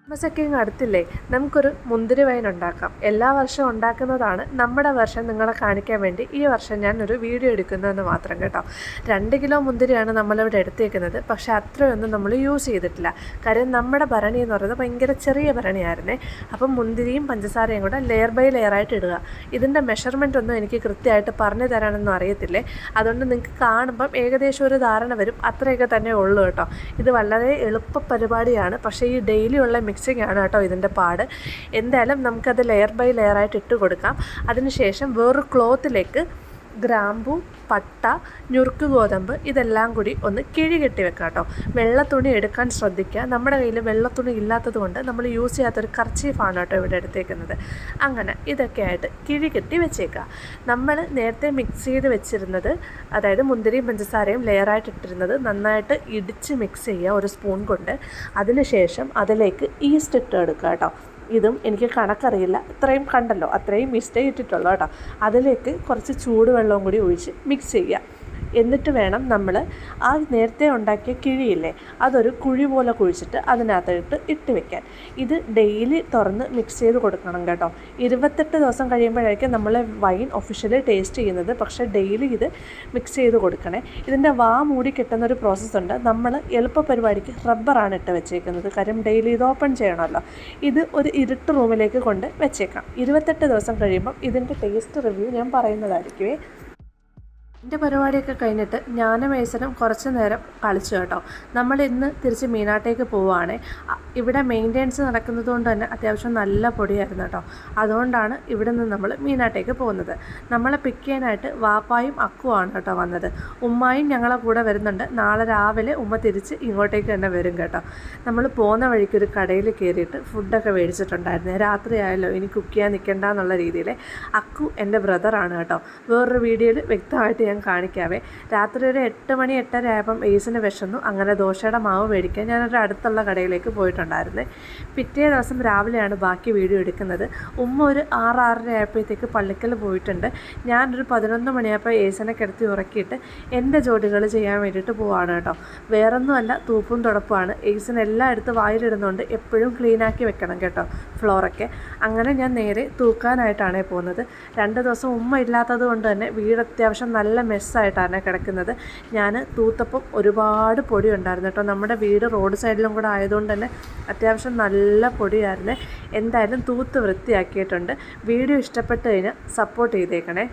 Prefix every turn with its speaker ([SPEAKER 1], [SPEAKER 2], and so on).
[SPEAKER 1] ക്രിസ്മസൊക്കെ ഇങ്ങ് അടുത്തില്ലേ, നമുക്കൊരു മുന്തിരി വൈൻ ഉണ്ടാക്കാം. എല്ലാ വർഷവും ഉണ്ടാക്കുന്നതാണ്. നമ്മുടെ വർഷം നിങ്ങളെ കാണിക്കാൻ വേണ്ടി ഈ വർഷം ഞാനൊരു വീഡിയോ എടുക്കുന്നതെന്ന് മാത്രം കേട്ടോ. 2 കിലോ മുന്തിരിയാണ് നമ്മളിവിടെ എടുത്തേക്കുന്നത്. പക്ഷേ അത്രയൊന്നും നമ്മൾ യൂസ് ചെയ്തിട്ടില്ല. കാര്യം നമ്മുടെ ഭരണി എന്ന് പറയുന്നത് ഭയങ്കര ചെറിയ ഭരണിയായിരുന്നേ. അപ്പം മുന്തിരിയും പഞ്ചസാരയും കൂടെ ലെയർ ബൈ ലെയറായിട്ട് ഇടുക. ഇതിൻ്റെ മെഷർമെൻ്റ് ഒന്നും എനിക്ക് കൃത്യമായിട്ട് പറഞ്ഞു തരാനൊന്നും അറിയത്തില്ലേ. അതുകൊണ്ട് നിങ്ങൾക്ക് കാണുമ്പം ഏകദേശം ഒരു ധാരണ വരും. അത്രയൊക്കെ തന്നെ ഉള്ളൂ കേട്ടോ. ഇത് വളരെ എളുപ്പ പരിപാടിയാണ്. പക്ഷേ ഈ ഡെയിലി ഉള്ള മിക്സിംഗ് ആണ് കേട്ടോ ഇതിൻ്റെ പാട്. എന്തായാലും നമുക്കത് ലെയർ ബൈ ലെയറായിട്ട് ഇട്ട് കൊടുക്കാം. അതിനുശേഷം വേറൊരു ക്ലോത്തിലേക്ക് ഗ്രാമ്പു, പട്ട, ഞുറുക്ക് ഗോതമ്പ് ഇതെല്ലാം കൂടി ഒന്ന് കിഴികെട്ടി വെക്കാം കേട്ടോ. വെള്ളത്തുണി എടുക്കാൻ ശ്രദ്ധിക്കുക. നമ്മുടെ കയ്യിൽ വെള്ളത്തുണി ഇല്ലാത്തത് കൊണ്ട് നമ്മൾ യൂസ് ചെയ്യാത്തൊരു കർച്ചീഫാണ് കേട്ടോ ഇവിടെ എടുത്തേക്കുന്നത്. അങ്ങനെ ഇതൊക്കെ ആയിട്ട് കിഴികെട്ടി വെച്ചേക്കുക. നമ്മൾ നേരത്തെ മിക്സ് ചെയ്ത് വെച്ചിരുന്നത്, അതായത് മുന്തിരിയും പഞ്ചസാരയും ലെയറായിട്ട് ഇട്ടിരുന്നത് നന്നായിട്ട് ഇടിച്ച് മിക്സ് ചെയ്യുക ഒരു സ്പൂൺ കൊണ്ട്. അതിനുശേഷം അതിലേക്ക് ഈസ്റ്റ് ഇട്ട് എടുക്കുക കേട്ടോ. ഇതും എനിക്ക് കണക്കറിയില്ല, ഇത്രയും കണ്ടല്ലോ, അത്രയും ഈസ്റ്റേ ഇട്ടിട്ടുള്ളൂ കേട്ടോ. അതിലേക്ക് കുറച്ച് ചൂടുവെള്ളവും കൂടി ഒഴിച്ച് മിക്സ് ചെയ്യുക. എന്നിട്ട് വേണം നമ്മൾ ആ നേരത്തെ ഉണ്ടാക്കിയ കിഴിയില്ലേ, അതൊരു കുഴി പോലെ കുഴിച്ചിട്ട് അതിനകത്തിട്ട് ഇട്ട് വെക്കാൻ. ഇത് ഡെയിലി തുറന്ന് മിക്സ് ചെയ്ത് കൊടുക്കണം കേട്ടോ. 28 ദിവസം കഴിയുമ്പോഴായിരിക്കും നമ്മൾ വൈൻ ഒഫീഷ്യലി ടേസ്റ്റ് ചെയ്യുന്നത്. പക്ഷേ ഡെയിലി ഇത് മിക്സ് ചെയ്ത് കൊടുക്കണേ. ഇതിൻ്റെ വാ മൂടി കിട്ടുന്നൊരു പ്രോസസ്സുണ്ട്. നമ്മൾ എളുപ്പ പരിപാടിക്ക് റബ്ബറാണ് ഇട്ട് വെച്ചേക്കുന്നത്. കാര്യം ഡെയിലി ഇത് ഓപ്പൺ ചെയ്യണമല്ലോ. ഇത് ഒരു ഇരുട്ട് റൂമിലേക്ക് കൊണ്ട് വെച്ചേക്കാം. 28 ദിവസം കഴിയുമ്പം ഇതിൻ്റെ ടേസ്റ്റ് റിവ്യൂ ഞാൻ പറയുന്നതായിരിക്കുമേ. എൻ്റെ പരിപാടിയൊക്കെ കഴിഞ്ഞിട്ട് ഞാനും മേസനും കുറച്ച് നേരം കളിച്ചു കേട്ടോ. നമ്മൾ ഇന്ന് തിരിച്ച് മീനാട്ടേക്ക് പോവുകയാണേ. ഇവിടെ മെയിൻ്റെനൻസ് നടക്കുന്നത് കൊണ്ട് തന്നെ അത്യാവശ്യം നല്ല പൊടിയായിരുന്നു കേട്ടോ. അതുകൊണ്ടാണ് ഇവിടെ നിന്ന് നമ്മൾ മീനാട്ടേക്ക് പോകുന്നത്. നമ്മളെ പിക്ക് ചെയ്യാനായിട്ട് വാപ്പായും അക്കുവാണ് കേട്ടോ വന്നത്. ഉമ്മായും ഞങ്ങളെ കൂടെ വരുന്നുണ്ട്. നാളെ രാവിലെ ഉമ്മ തിരിച്ച് ഇങ്ങോട്ടേക്ക് തന്നെ വരും കേട്ടോ. നമ്മൾ പോകുന്ന വഴിക്ക് ഒരു കടയിൽ കയറിയിട്ട് ഫുഡൊക്കെ മേടിച്ചിട്ടുണ്ടായിരുന്നു. രാത്രിയായല്ലോ, ഇനി കുക്ക് ചെയ്യാൻ നിൽക്കേണ്ട എന്നുള്ള രീതിയിൽ. അക്കു എൻ്റെ ബ്രദറാണ് കേട്ടോ. വേറൊരു വീഡിയോയിൽ വ്യക്തമായിട്ട് ഞാൻ കാണിക്കാവേ. രാത്രി ഒരു 8 മണി 8:30 ആയപ്പം ഏസിന് വിശന്നു. അങ്ങനെ ദോശയുടെ മാവ് മേടിക്കാൻ ഞാനൊരു അടുത്തുള്ള കടയിലേക്ക് പോയിട്ടുണ്ടായിരുന്നു. പിറ്റേ ദിവസം രാവിലെയാണ് ബാക്കി വീഡിയോ എടുക്കുന്നത്. ഉമ്മ ഒരു 6-6:30 ആയപ്പോഴത്തേക്ക് പള്ളിക്കൽ പോയിട്ടുണ്ട്. ഞാനൊരു 11 മണിയായപ്പോൾ ഏസിനെ കിടത്തി ഉറക്കിയിട്ട് എൻ്റെ ജോലികൾ ചെയ്യാൻ വേണ്ടിയിട്ട് പോവാണ് കേട്ടോ. വേറൊന്നുമല്ല, തൂപ്പും തുടപ്പുമാണ്. ഏസിന് എല്ലാം എടുത്ത് വായിലിടുന്നുണ്ട്. എപ്പോഴും ക്ലീനാക്കി വെക്കണം കേട്ടോ ഫ്ലോറൊക്കെ. അങ്ങനെ ഞാൻ നേരെ തൂക്കാനായിട്ടാണ് പോകുന്നത്. 2 ദിവസം ഉമ്മ ഇല്ലാത്തത് കൊണ്ട് തന്നെ വീട് അത്യാവശ്യം നല്ല മെസ്സായിട്ടാണ് കിടക്കുന്നത്. ഞാൻ തൂത്തപ്പം ഒരുപാട് പൊടി ഉണ്ടായിരുന്നു കേട്ടോ. നമ്മുടെ വീട് റോഡ് സൈഡിലും കൂടെ ആയതുകൊണ്ട് തന്നെ അത്യാവശ്യം നല്ല പൊടിയായിരുന്നു. എന്തായാലും തൂത്ത് വൃത്തിയാക്കിയിട്ടുണ്ട്. വീഡിയോ ഇഷ്ടപ്പെട്ട് കഴിഞ്ഞാൽ സപ്പോർട്ട് ചെയ്തേക്കണേ.